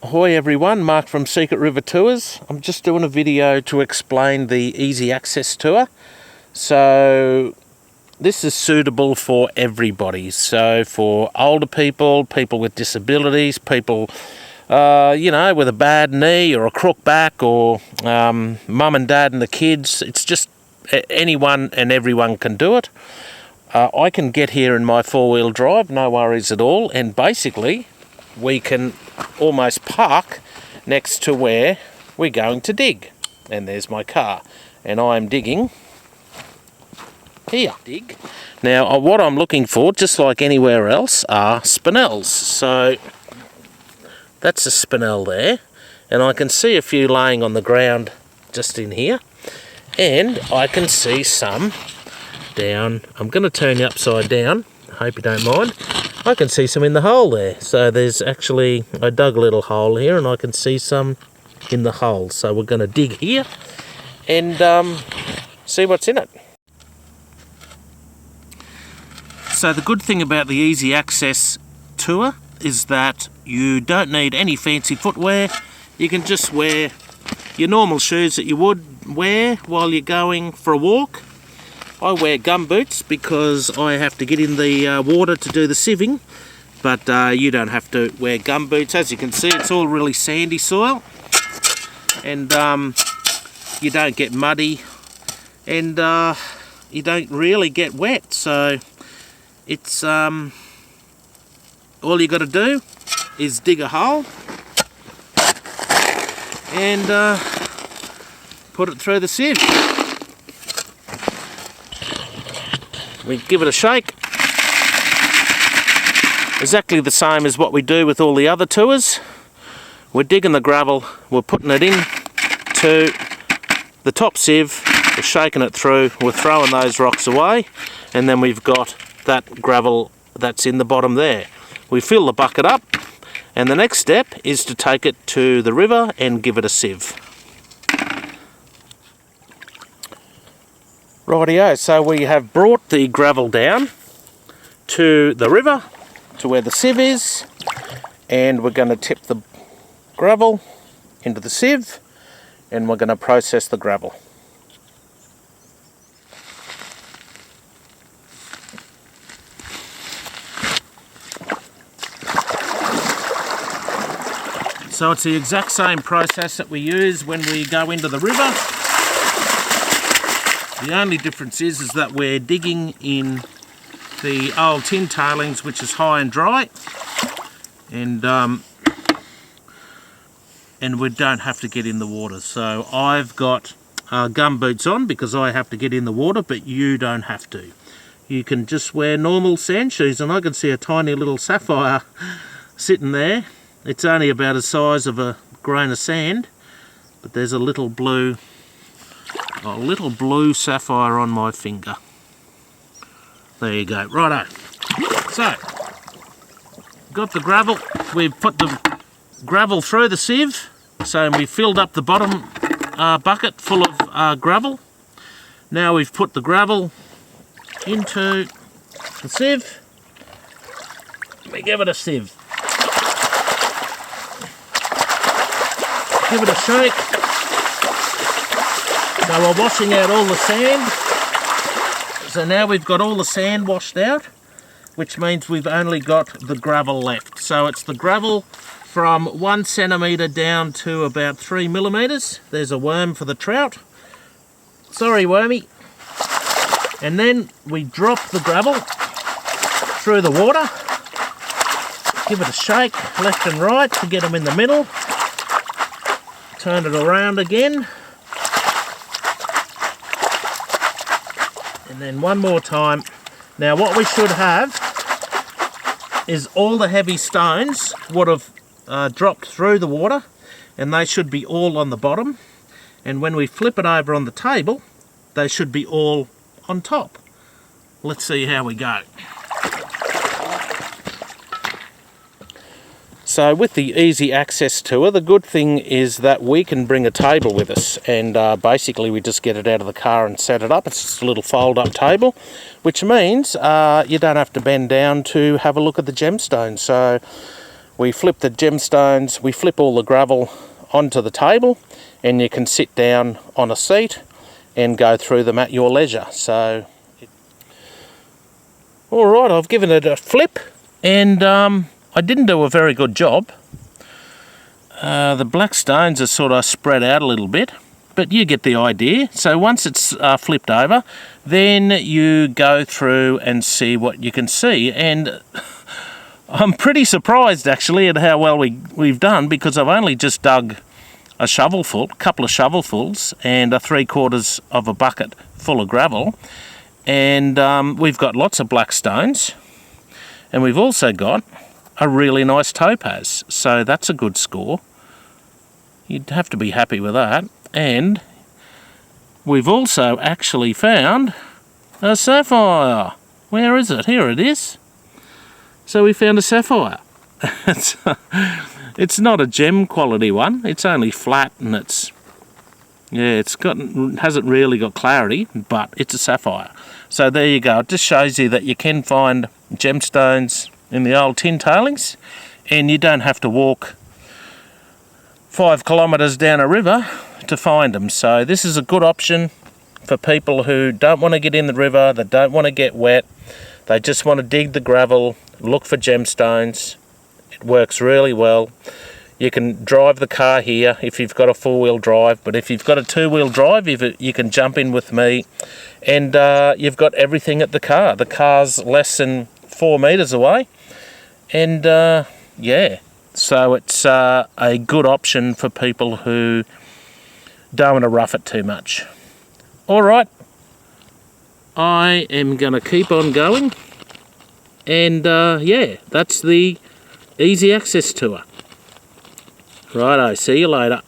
Ahoy everyone, Mark from Secret River Tours. I'm just doing a video to explain the easy access tour. So this is suitable for everybody. So for older people, people with disabilities, people with a bad knee or a crook back, or mum and dad and the kids. It's just anyone and everyone can do it. I can get here in my four-wheel drive, no worries at all, and basically we can almost park next to where we're going to dig. And there's my car, and I'm digging here. Now what I'm looking for, just like anywhere else, are spinels. So that's a spinel there, and I can see a few laying on the ground just in here, and I can see some down. I'm going to turn you upside down, hope you don't mind. I can see some in the hole there. So there's actually, I dug a little hole here and I can see some in the hole. So we're going to dig here and see what's in it. So the good thing about the easy access tour is that you don't need any fancy footwear. You can just wear your normal shoes that you would wear while you're going for a walk. I wear gum boots because I have to get in the water to do the sieving, but you don't have to wear gum boots. As you can see, it's all really sandy soil, and you don't get muddy, and you don't really get wet. So it's all you got to do is dig a hole and put it through the sieve. We give it a shake. Exactly the same as what we do with all the other tours. We're digging the gravel, we're putting it in to the top sieve, we're shaking it through, we're throwing those rocks away, and then we've got that gravel that's in the bottom there. We fill the bucket up, and the next step is to take it to the river and give it a sieve. Rightio, so we have brought the gravel down to the river, to where the sieve is, and we're going to tip the gravel into the sieve, and we're going to process the gravel. So it's the exact same process that we use when we go into the river. The only difference is that we're digging in the old tin tailings, which is high and dry, and we don't have to get in the water. So I've got gum boots on because I have to get in the water, but you don't have to. You can just wear normal sand shoes, and I can see a tiny little sapphire sitting there. It's only about the size of a grain of sand, but there's a little blue sapphire on my finger. There you go, righto. So, got the gravel, we've put the gravel through the sieve, so we filled up the bottom bucket full of gravel. Now we've put the gravel into the sieve, we give it a sieve. Give it a shake. So we're washing out all the sand. So now we've got all the sand washed out, which means we've only got the gravel left. So it's the gravel from 1 centimetre down to about 3 millimetres. There's a worm for the trout. Sorry, wormy. And then we drop the gravel through the water. Give it a shake left and right to get them in the middle. Turn it around again. And then one more time. Now what we should have is all the heavy stones would have dropped through the water, and they should be all on the bottom, and when we flip it over on the table they should be all on top. Let's see how we go. So with the easy access tour, the good thing is that we can bring a table with us, and basically we just get it out of the car and set it up. It's just a little fold-up table, which means you don't have to bend down to have a look at the gemstones. So We flip the gemstones, we flip all the gravel onto the table, and you can sit down on a seat and go through them at your leisure. So, alright, I've given it a flip, and I didn't do a very good job. The black stones are sort of spread out a little bit, but you get the idea. So once it's flipped over, then you go through and see what you can see. And I'm pretty surprised actually at how well we've done, because I've only just dug a couple of shovelfuls and 3/4 of a bucket full of gravel. And we've got lots of black stones, and we've also got a really nice topaz. So that's a good score. You'd have to be happy with that. And we've also actually found a sapphire. Where is it? Here it is. So we found a sapphire. It's not a gem quality one. It's only flat, and hasn't really got clarity, but it's a sapphire. So there you go. It just shows you that you can find gemstones in the old tin tailings, and you don't have to walk 5 kilometres down a river to find them. So this is a good option for people who don't want to get in the river, they don't want to get wet, they just want to dig the gravel, look for gemstones. It works really well. You can drive the car here if you've got a 4-wheel drive, but if you've got a 2-wheel drive, you can jump in with me, and you've got everything at the car. The car's less than 4 metres away, and yeah. So it's a good option for people who don't want to rough it too much. Alright, I am going to keep on going, and yeah, that's the Easy Access Tour. Righto, see you later.